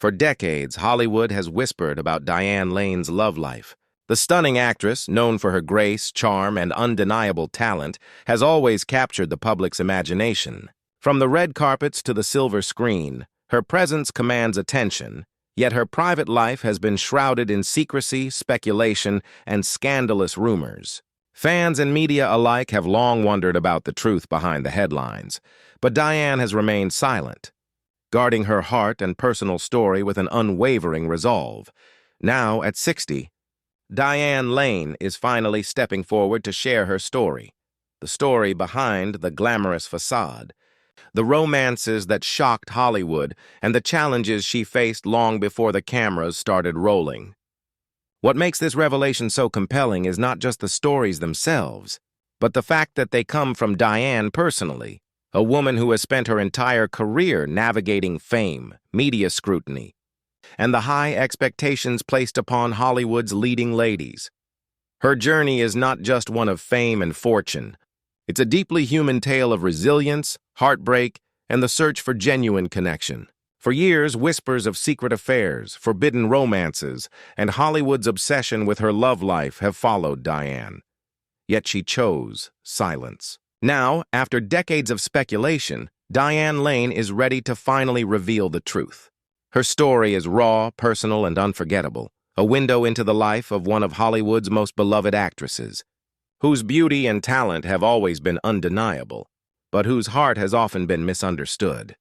For decades, Hollywood has whispered about Diane Lane's love life. The stunning actress, known for her grace, charm, and undeniable talent, has always captured the public's imagination. From the red carpets to the silver screen, her presence commands attention, yet her private life has been shrouded in secrecy, speculation, and scandalous rumors. Fans and media alike have long wondered about the truth behind the headlines, but Diane has remained silent, guarding her heart and personal story with an unwavering resolve. Now, at 60, Diane Lane is finally stepping forward to share her story, the story behind the glamorous facade, the romances that shocked Hollywood, and the challenges she faced long before the cameras started rolling. What makes this revelation so compelling is not just the stories themselves, but the fact that they come from Diane personally, a woman who has spent her entire career navigating fame, media scrutiny, and the high expectations placed upon Hollywood's leading ladies. Her journey is not just one of fame and fortune. It's a deeply human tale of resilience, heartbreak, and the search for genuine connection. For years, whispers of secret affairs, forbidden romances, and Hollywood's obsession with her love life have followed Diane. Yet she chose silence. Now, after decades of speculation, Diane Lane is ready to finally reveal the truth. Her story is raw, personal, and unforgettable, a window into the life of one of Hollywood's most beloved actresses, whose beauty and talent have always been undeniable, but whose heart has often been misunderstood.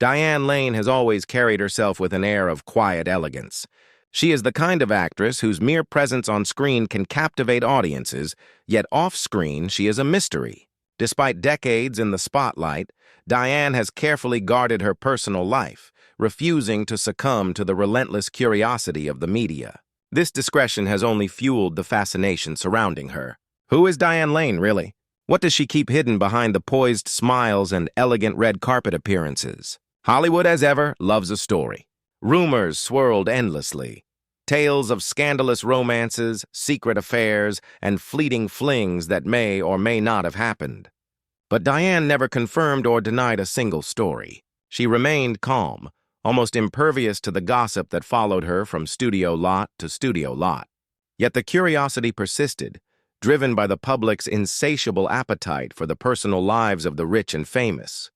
Diane Lane has always carried herself with an air of quiet elegance. She is the kind of actress whose mere presence on screen can captivate audiences, yet off-screen she is a mystery. Despite decades in the spotlight, Diane has carefully guarded her personal life, refusing to succumb to the relentless curiosity of the media. This discretion has only fueled the fascination surrounding her. Who is Diane Lane, really? What does she keep hidden behind the poised smiles and elegant red carpet appearances? Hollywood, as ever, loves a story. Rumors swirled endlessly. Tales of scandalous romances, secret affairs, and fleeting flings that may or may not have happened. But Diane never confirmed or denied a single story. She remained calm, almost impervious to the gossip that followed her from studio lot to studio lot. Yet the curiosity persisted, driven by the public's insatiable appetite for the personal lives of the rich and famous.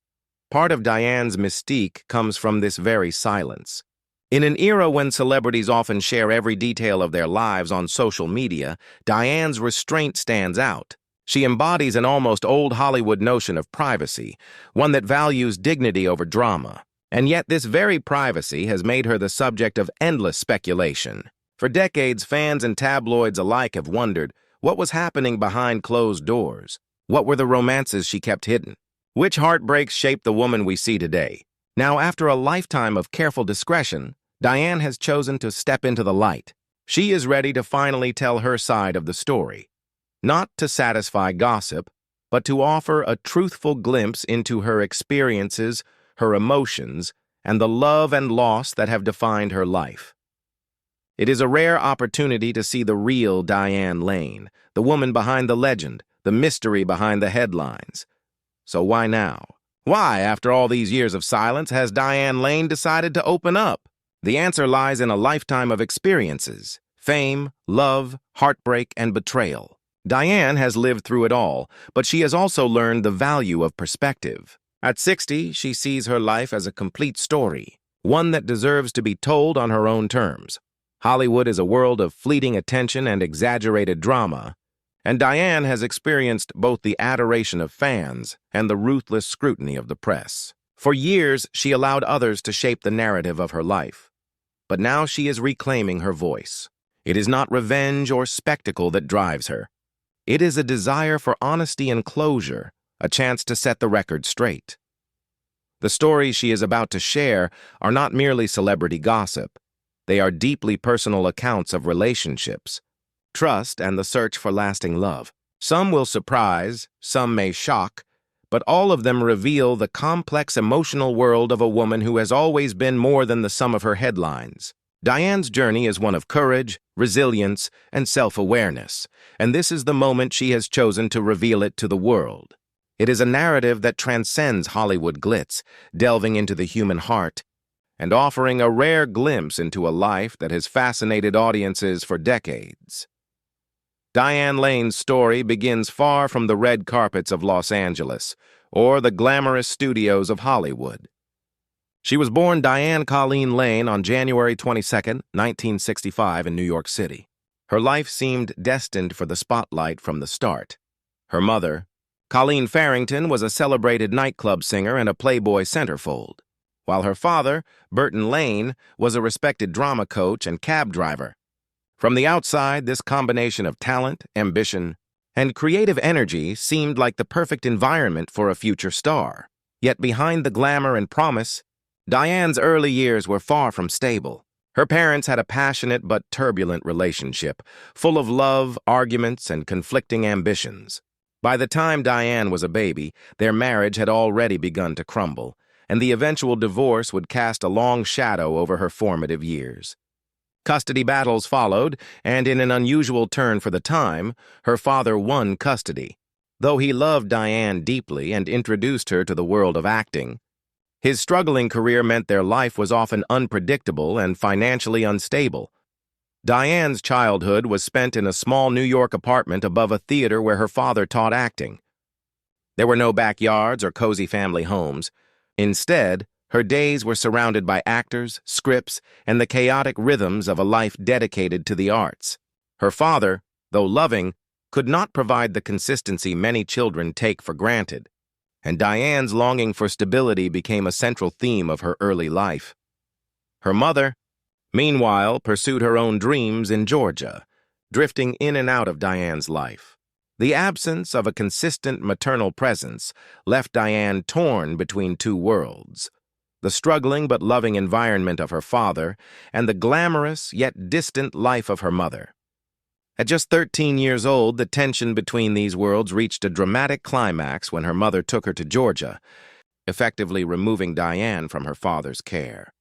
Part of Diane's mystique comes from this very silence. In an era when celebrities often share every detail of their lives on social media, Diane's restraint stands out. She embodies an almost old Hollywood notion of privacy, one that values dignity over drama. And yet this very privacy has made her the subject of endless speculation. For decades, fans and tabloids alike have wondered what was happening behind closed doors. What were the romances she kept hidden? Which heartbreaks shaped the woman we see today? Now, after a lifetime of careful discretion, Diane has chosen to step into the light. She is ready to finally tell her side of the story. Not to satisfy gossip, but to offer a truthful glimpse into her experiences, her emotions, and the love and loss that have defined her life. It is a rare opportunity to see the real Diane Lane, the woman behind the legend, the mystery behind the headlines. So why now? Why, after all these years of silence, has Diane Lane decided to open up? The answer lies in a lifetime of experiences: fame, love, heartbreak, and betrayal. Diane has lived through it all, but she has also learned the value of perspective. At 60, she sees her life as a complete story, one that deserves to be told on her own terms. Hollywood is a world of fleeting attention and exaggerated drama, and Diane has experienced both the adoration of fans and the ruthless scrutiny of the press. For years, she allowed others to shape the narrative of her life. But now she is reclaiming her voice. It is not revenge or spectacle that drives her. It is a desire for honesty and closure, a chance to set the record straight. The stories she is about to share are not merely celebrity gossip. They are deeply personal accounts of relationships, trust, and the search for lasting love. Some will surprise, some may shock, but all of them reveal the complex emotional world of a woman who has always been more than the sum of her headlines. Diane's journey is one of courage, resilience, and self-awareness, and this is the moment she has chosen to reveal it to the world. It is a narrative that transcends Hollywood glitz, delving into the human heart and offering a rare glimpse into a life that has fascinated audiences for decades. Diane Lane's story begins far from the red carpets of Los Angeles or the glamorous studios of Hollywood. She was born Diane Colleen Lane on January 22, 1965 in New York City. Her life seemed destined for the spotlight from the start. Her mother, Colleen Farrington, was a celebrated nightclub singer and a Playboy centerfold, while her father, Burton Lane, was a respected drama coach and cab driver. From the outside, this combination of talent, ambition, and creative energy seemed like the perfect environment for a future star. Yet behind the glamour and promise, Diane's early years were far from stable. Her parents had a passionate but turbulent relationship, full of love, arguments, and conflicting ambitions. By the time Diane was a baby, their marriage had already begun to crumble, and the eventual divorce would cast a long shadow over her formative years. Custody battles followed, and in an unusual turn for the time, her father won custody. Though he loved Diane deeply and introduced her to the world of acting, his struggling career meant their life was often unpredictable and financially unstable. Diane's childhood was spent in a small New York apartment above a theater where her father taught acting. There were no backyards or cozy family homes. Instead, her days were surrounded by actors, scripts, and the chaotic rhythms of a life dedicated to the arts. Her father, though loving, could not provide the consistency many children take for granted, and Diane's longing for stability became a central theme of her early life. Her mother, meanwhile, pursued her own dreams in Georgia, drifting in and out of Diane's life. The absence of a consistent maternal presence left Diane torn between two worlds: the struggling but loving environment of her father and the glamorous yet distant life of her mother. At just 13 years old, the tension between these worlds reached a dramatic climax when her mother took her to Georgia, effectively removing Diane from her father's care.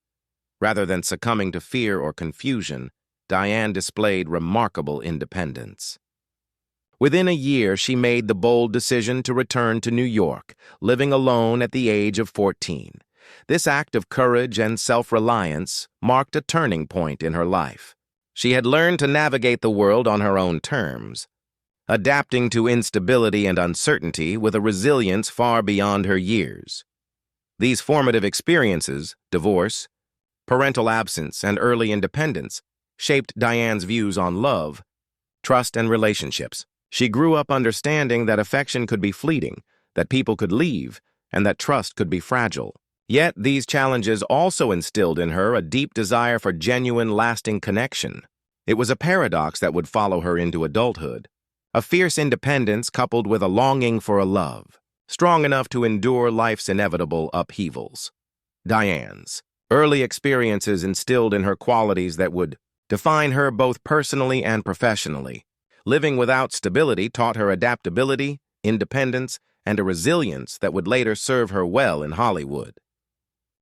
Rather than succumbing to fear or confusion, Diane displayed remarkable independence. Within a year, she made the bold decision to return to New York, living alone at the age of 14. This act of courage and self-reliance marked a turning point in her life. She had learned to navigate the world on her own terms, adapting to instability and uncertainty with a resilience far beyond her years. These formative experiences, divorce, parental absence, and early independence, shaped Diane's views on love, trust, and relationships. She grew up understanding that affection could be fleeting, that people could leave, and that trust could be fragile. Yet these challenges also instilled in her a deep desire for genuine, lasting connection. It was a paradox that would follow her into adulthood, a fierce independence coupled with a longing for a love, strong enough to endure life's inevitable upheavals. Diane's early experiences instilled in her qualities that would define her both personally and professionally. Living without stability taught her adaptability, independence, and a resilience that would later serve her well in Hollywood.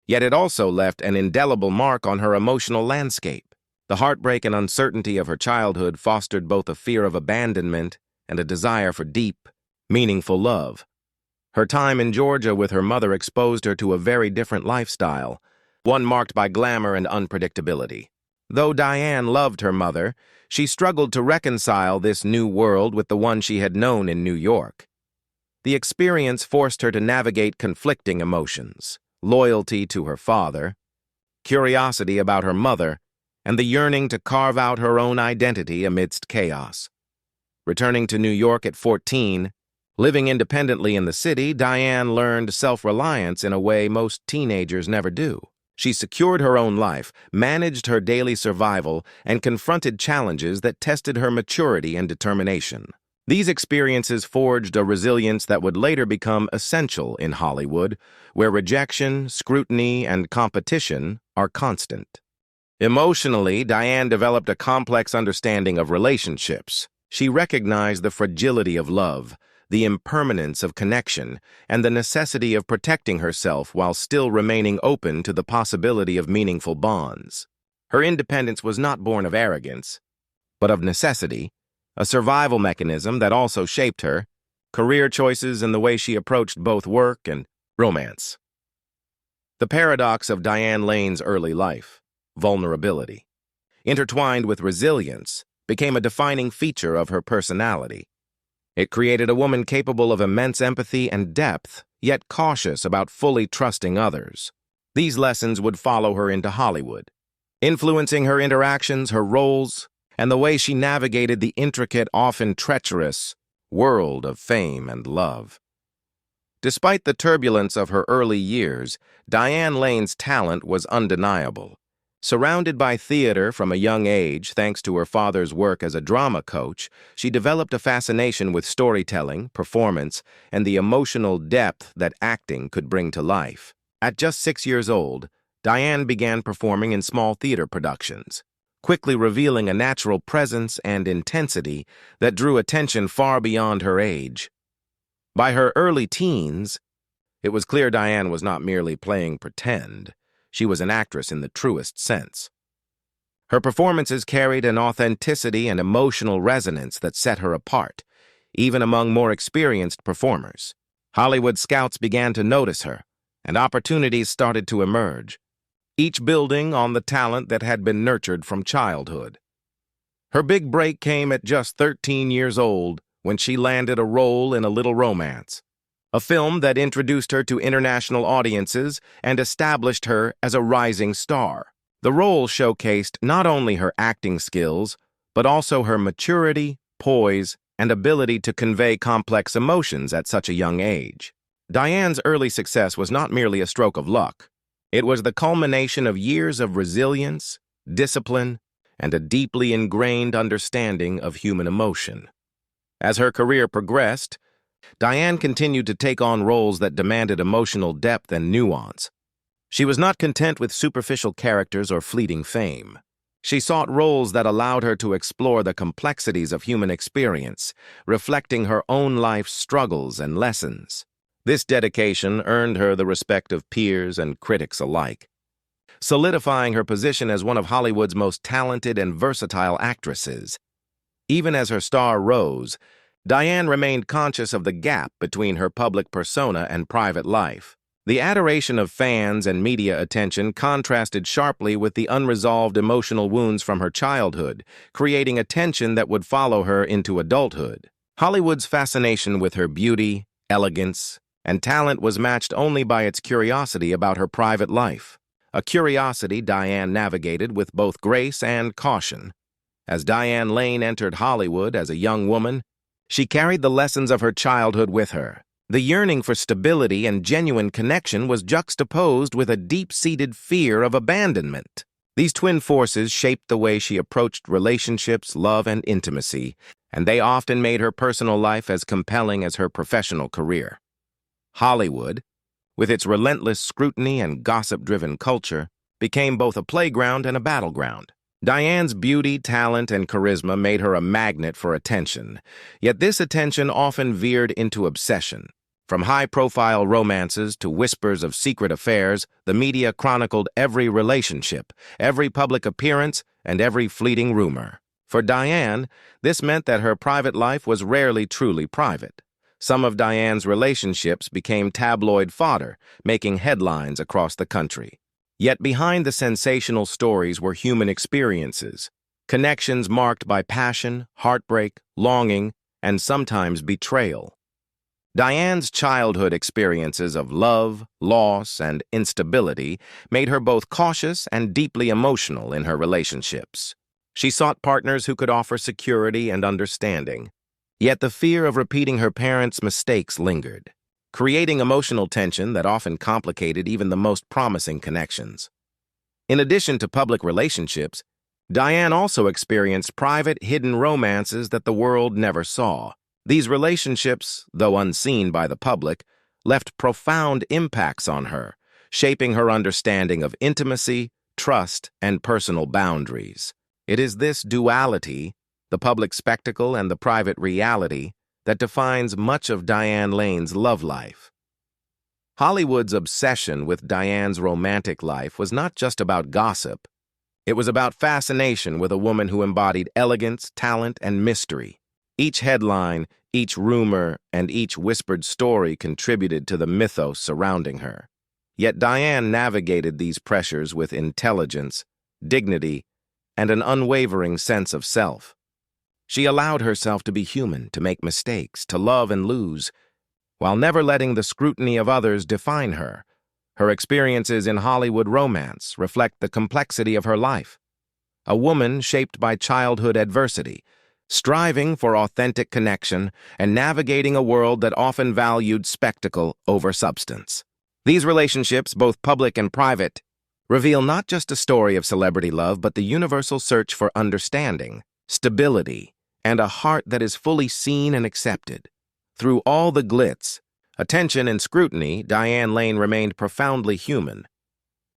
Yet it also left an indelible mark on her emotional landscape. The heartbreak and uncertainty of her childhood fostered both a fear of abandonment and a desire for deep, meaningful love. Her time in Georgia with her mother exposed her to a very different lifestyle, one marked by glamour and unpredictability. Though Diane loved her mother, she struggled to reconcile this new world with the one she had known in New York. The experience forced her to navigate conflicting emotions: loyalty to her father, curiosity about her mother, and the yearning to carve out her own identity amidst chaos. Returning to New York at 14, living independently in the city, Diane learned self-reliance in a way most teenagers never do. She secured her own life, managed her daily survival, and confronted challenges that tested her maturity and determination. These experiences forged a resilience that would later become essential in Hollywood, where rejection, scrutiny, and competition are constant. Emotionally, Diane developed a complex understanding of relationships. She recognized the fragility of love, the impermanence of connection, and the necessity of protecting herself while still remaining open to the possibility of meaningful bonds. Her independence was not born of arrogance, but of necessity, a survival mechanism that also shaped her career choices and the way she approached both work and romance. The paradox of Diane Lane's early life, vulnerability, intertwined with resilience, became a defining feature of her personality. It created a woman capable of immense empathy and depth, yet cautious about fully trusting others. These lessons would follow her into Hollywood, influencing her interactions, her roles, and the way she navigated the intricate, often treacherous, world of fame and love. Despite the turbulence of her early years, Diane Lane's talent was undeniable. Surrounded by theater from a young age, thanks to her father's work as a drama coach, she developed a fascination with storytelling, performance, and the emotional depth that acting could bring to life. At just 6 years old, Diane began performing in small theater productions, quickly revealing a natural presence and intensity that drew attention far beyond her age. By her early teens, it was clear Diane was not merely playing pretend. She was an actress in the truest sense. Her performances carried an authenticity and emotional resonance that set her apart, even among more experienced performers. Hollywood scouts began to notice her, and opportunities started to emerge, each building on the talent that had been nurtured from childhood. Her big break came at just 13 years old when she landed a role in A Little Romance, a film that introduced her to international audiences and established her as a rising star. The role showcased not only her acting skills, but also her maturity, poise, and ability to convey complex emotions at such a young age. Diane's early success was not merely a stroke of luck. It was the culmination of years of resilience, discipline, and a deeply ingrained understanding of human emotion. As her career progressed, Diane continued to take on roles that demanded emotional depth and nuance. She was not content with superficial characters or fleeting fame. She sought roles that allowed her to explore the complexities of human experience, reflecting her own life's struggles and lessons. This dedication earned her the respect of peers and critics alike, solidifying her position as one of Hollywood's most talented and versatile actresses. Even as her star rose, Diane remained conscious of the gap between her public persona and private life. The adoration of fans and media attention contrasted sharply with the unresolved emotional wounds from her childhood, creating a tension that would follow her into adulthood. Hollywood's fascination with her beauty, elegance, and talent was matched only by its curiosity about her private life, a curiosity Diane navigated with both grace and caution. As Diane Lane entered Hollywood as a young woman, she carried the lessons of her childhood with her. The yearning for stability and genuine connection was juxtaposed with a deep-seated fear of abandonment. These twin forces shaped the way she approached relationships, love, and intimacy, and they often made her personal life as compelling as her professional career. Hollywood, with its relentless scrutiny and gossip-driven culture, became both a playground and a battleground. Diane's beauty, talent, and charisma made her a magnet for attention, yet this attention often veered into obsession. From high-profile romances to whispers of secret affairs, the media chronicled every relationship, every public appearance, and every fleeting rumor. For Diane, this meant that her private life was rarely truly private. Some of Diane's relationships became tabloid fodder, making headlines across the country. Yet behind the sensational stories were human experiences, connections marked by passion, heartbreak, longing, and sometimes betrayal. Diane's childhood experiences of love, loss, and instability made her both cautious and deeply emotional in her relationships. She sought partners who could offer security and understanding, yet the fear of repeating her parents' mistakes lingered, creating emotional tension that often complicated even the most promising connections. In addition to public relationships, Diane also experienced private, hidden romances that the world never saw. These relationships, though unseen by the public, left profound impacts on her, shaping her understanding of intimacy, trust, and personal boundaries. It is this duality, the public spectacle and the private reality, that defines much of Diane Lane's love life. Hollywood's obsession with Diane's romantic life was not just about gossip. It was about fascination with a woman who embodied elegance, talent, and mystery. Each headline, each rumor, and each whispered story contributed to the mythos surrounding her. Yet Diane navigated these pressures with intelligence, dignity, and an unwavering sense of self. She allowed herself to be human, to make mistakes, to love and lose, while never letting the scrutiny of others define her. Her experiences in Hollywood romance reflect the complexity of her life. A woman shaped by childhood adversity, striving for authentic connection and navigating a world that often valued spectacle over substance. These relationships, both public and private, reveal not just a story of celebrity love, but the universal search for understanding, stability, and a heart that is fully seen and accepted. Through all the glitz, attention, and scrutiny, Diane Lane remained profoundly human.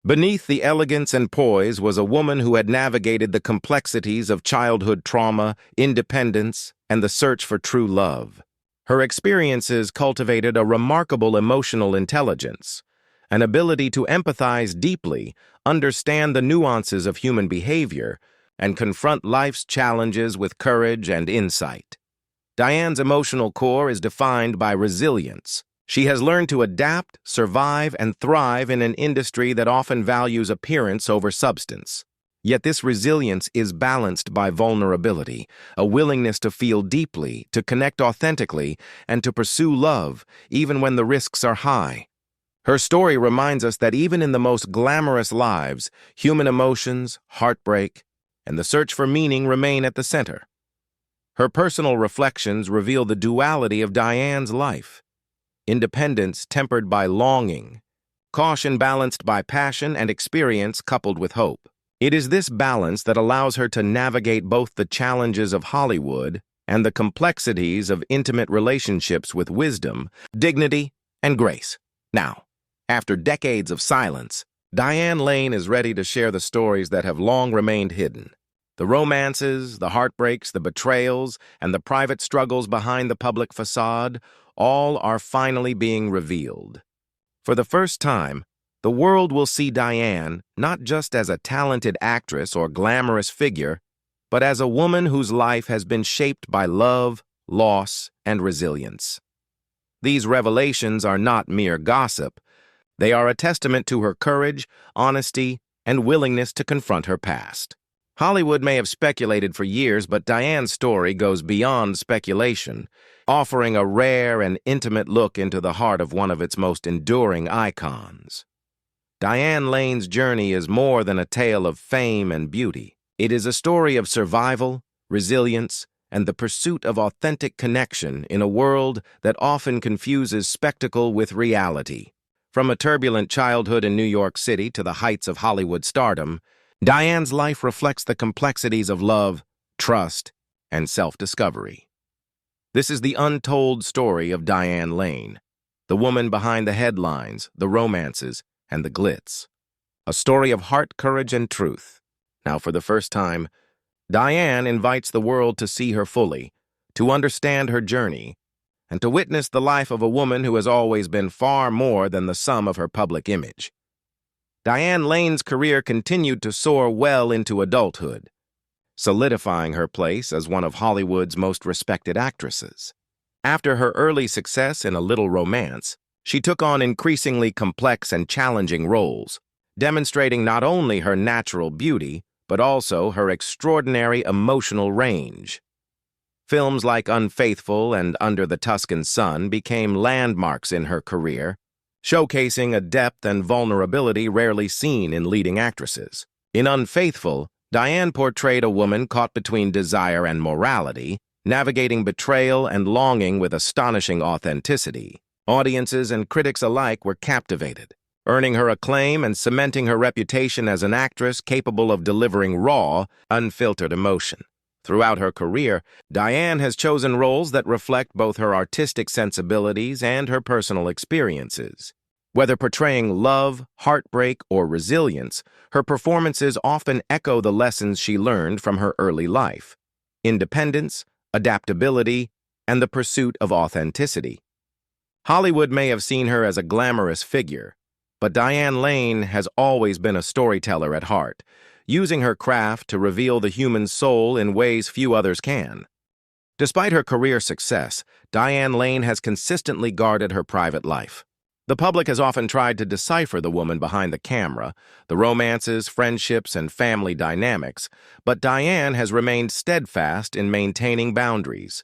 Beneath the elegance and poise was a woman who had navigated the complexities of childhood trauma, independence, and the search for true love. Her experiences cultivated a remarkable emotional intelligence, an ability to empathize deeply, understand the nuances of human behavior, and confront life's challenges with courage and insight. Diane's emotional core is defined by resilience. She has learned to adapt, survive, and thrive in an industry that often values appearance over substance. Yet this resilience is balanced by vulnerability, a willingness to feel deeply, to connect authentically, and to pursue love, even when the risks are high. Her story reminds us that even in the most glamorous lives, human emotions, heartbreak, and the search for meaning remain at the center. Her personal reflections reveal the duality of Diane's life: independence tempered by longing, caution balanced by passion, and experience coupled with hope. It is this balance that allows her to navigate both the challenges of Hollywood and the complexities of intimate relationships with wisdom, dignity, and grace. Now, after decades of silence, Diane Lane is ready to share the stories that have long remained hidden. The romances, the heartbreaks, the betrayals, and the private struggles behind the public facade, all are finally being revealed. For the first time, the world will see Diane not just as a talented actress or glamorous figure, but as a woman whose life has been shaped by love, loss, and resilience. These revelations are not mere gossip. They are a testament to her courage, honesty, and willingness to confront her past. Hollywood may have speculated for years, but Diane's story goes beyond speculation, offering a rare and intimate look into the heart of one of its most enduring icons. Diane Lane's journey is more than a tale of fame and beauty. It is a story of survival, resilience, and the pursuit of authentic connection in a world that often confuses spectacle with reality. From a turbulent childhood in New York City to the heights of Hollywood stardom, Diane's life reflects the complexities of love, trust, and self-discovery. This is the untold story of Diane Lane, the woman behind the headlines, the romances, and the glitz. A story of heart, courage, and truth. Now, for the first time, Diane invites the world to see her fully, to understand her journey, and to witness the life of a woman who has always been far more than the sum of her public image. Diane Lane's career continued to soar well into adulthood, solidifying her place as one of Hollywood's most respected actresses. After her early success in A Little Romance, she took on increasingly complex and challenging roles, demonstrating not only her natural beauty, but also her extraordinary emotional range. Films like Unfaithful and Under the Tuscan Sun became landmarks in her career, showcasing a depth and vulnerability rarely seen in leading actresses. In Unfaithful, Diane portrayed a woman caught between desire and morality, navigating betrayal and longing with astonishing authenticity. Audiences and critics alike were captivated, earning her acclaim and cementing her reputation as an actress capable of delivering raw, unfiltered emotion. Throughout her career, Diane has chosen roles that reflect both her artistic sensibilities and her personal experiences. Whether portraying love, heartbreak, or resilience, her performances often echo the lessons she learned from her early life: independence, adaptability, and the pursuit of authenticity. Hollywood may have seen her as a glamorous figure, but Diane Lane has always been a storyteller at heart, using her craft to reveal the human soul in ways few others can. Despite her career success, Diane Lane has consistently guarded her private life. The public has often tried to decipher the woman behind the camera, the romances, friendships, and family dynamics, but Diane has remained steadfast in maintaining boundaries.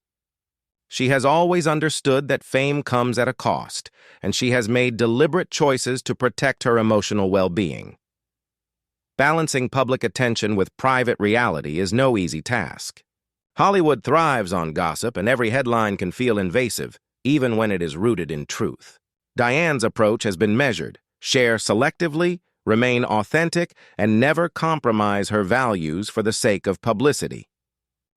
She has always understood that fame comes at a cost, and she has made deliberate choices to protect her emotional well-being. Balancing public attention with private reality is no easy task. Hollywood thrives on gossip, and every headline can feel invasive, even when it is rooted in truth. Diane's approach has been measured: share selectively, remain authentic, and never compromise her values for the sake of publicity.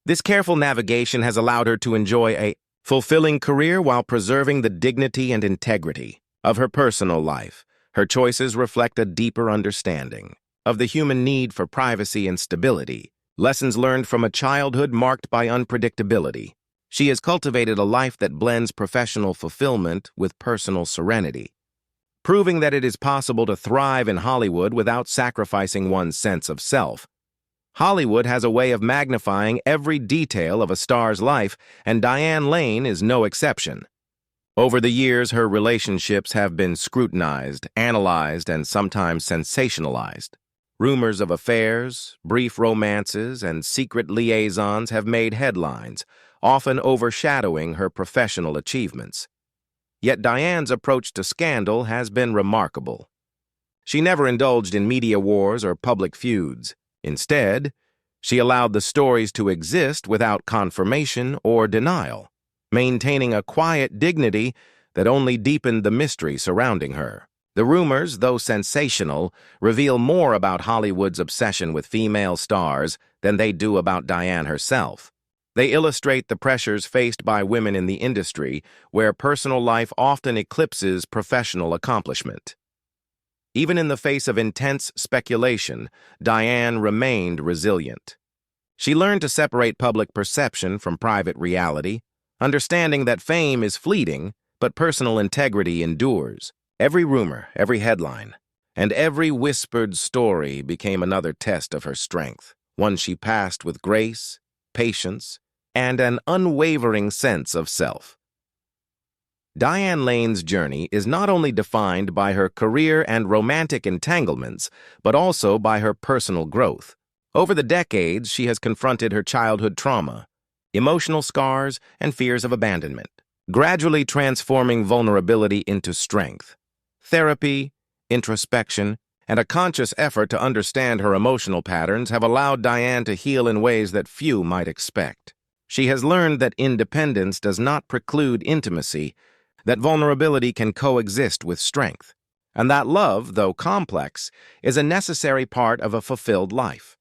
This careful navigation has allowed her to enjoy a fulfilling career while preserving the dignity and integrity of her personal life. Her choices reflect a deeper understanding of the human need for privacy and stability, lessons learned from a childhood marked by unpredictability. She has cultivated a life that blends professional fulfillment with personal serenity, proving that it is possible to thrive in Hollywood without sacrificing one's sense of self. Hollywood has a way of magnifying every detail of a star's life, and Diane Lane is no exception. Over the years, her relationships have been scrutinized, analyzed, and sometimes sensationalized. Rumors of affairs, brief romances, and secret liaisons have made headlines, often overshadowing her professional achievements. Yet Diane's approach to scandal has been remarkable. She never indulged in media wars or public feuds. Instead, she allowed the stories to exist without confirmation or denial, maintaining a quiet dignity that only deepened the mystery surrounding her. The rumors, though sensational, reveal more about Hollywood's obsession with female stars than they do about Diane herself. They illustrate the pressures faced by women in the industry, where personal life often eclipses professional accomplishment. Even in the face of intense speculation, Diane remained resilient. She learned to separate public perception from private reality, understanding that fame is fleeting, but personal integrity endures. Every rumor, every headline, and every whispered story became another test of her strength, one she passed with grace, patience, and an unwavering sense of self. Diane Lane's journey is not only defined by her career and romantic entanglements, but also by her personal growth. Over the decades, she has confronted her childhood trauma, emotional scars, and fears of abandonment, gradually transforming vulnerability into strength. Therapy, introspection, and a conscious effort to understand her emotional patterns have allowed Diane to heal in ways that few might expect. She has learned that independence does not preclude intimacy, that vulnerability can coexist with strength, and that love, though complex, is a necessary part of a fulfilled life.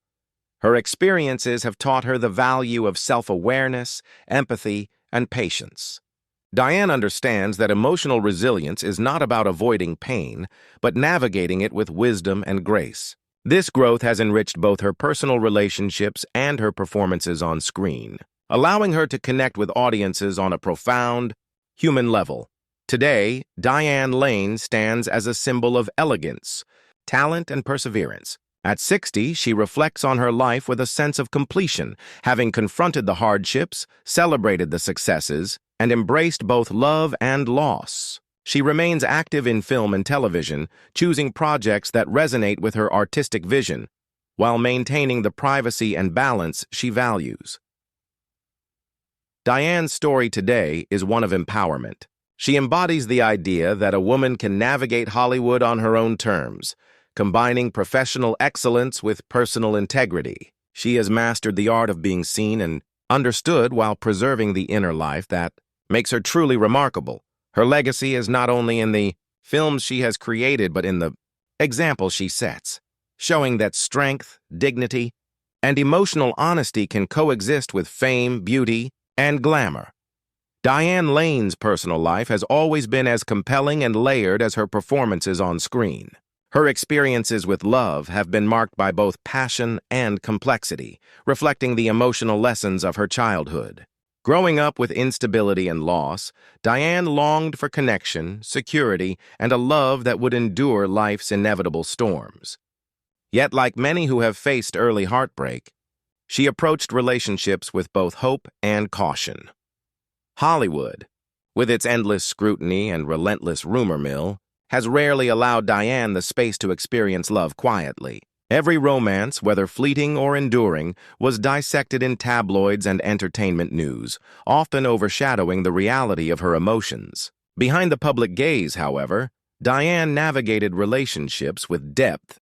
Her experiences have taught her the value of self-awareness, empathy, and patience. Diane understands that emotional resilience is not about avoiding pain, but navigating it with wisdom and grace. This growth has enriched both her personal relationships and her performances on screen, allowing her to connect with audiences on a profound, human level. Today, Diane Lane stands as a symbol of elegance, talent, and perseverance. At 60, she reflects on her life with a sense of completion, having confronted the hardships, celebrated the successes, and embraced both love and loss. She remains active in film and television, choosing projects that resonate with her artistic vision, while maintaining the privacy and balance she values. Diane's story today is one of empowerment. She embodies the idea that a woman can navigate Hollywood on her own terms, combining professional excellence with personal integrity. She has mastered the art of being seen and understood while preserving the inner life that makes her truly remarkable. Her legacy is not only in the films she has created, but in the example she sets, showing that strength, dignity, and emotional honesty can coexist with fame, beauty, and glamour. Diane Lane's personal life has always been as compelling and layered as her performances on screen. Her experiences with love have been marked by both passion and complexity, reflecting the emotional lessons of her childhood. Growing up with instability and loss, Diane longed for connection, security, and a love that would endure life's inevitable storms. Yet, like many who have faced early heartbreak, she approached relationships with both hope and caution. Hollywood, with its endless scrutiny and relentless rumor mill, has rarely allowed Diane the space to experience love quietly. Every romance, whether fleeting or enduring, was dissected in tabloids and entertainment news, often overshadowing the reality of her emotions. Behind the public gaze, however, Diane navigated relationships with depth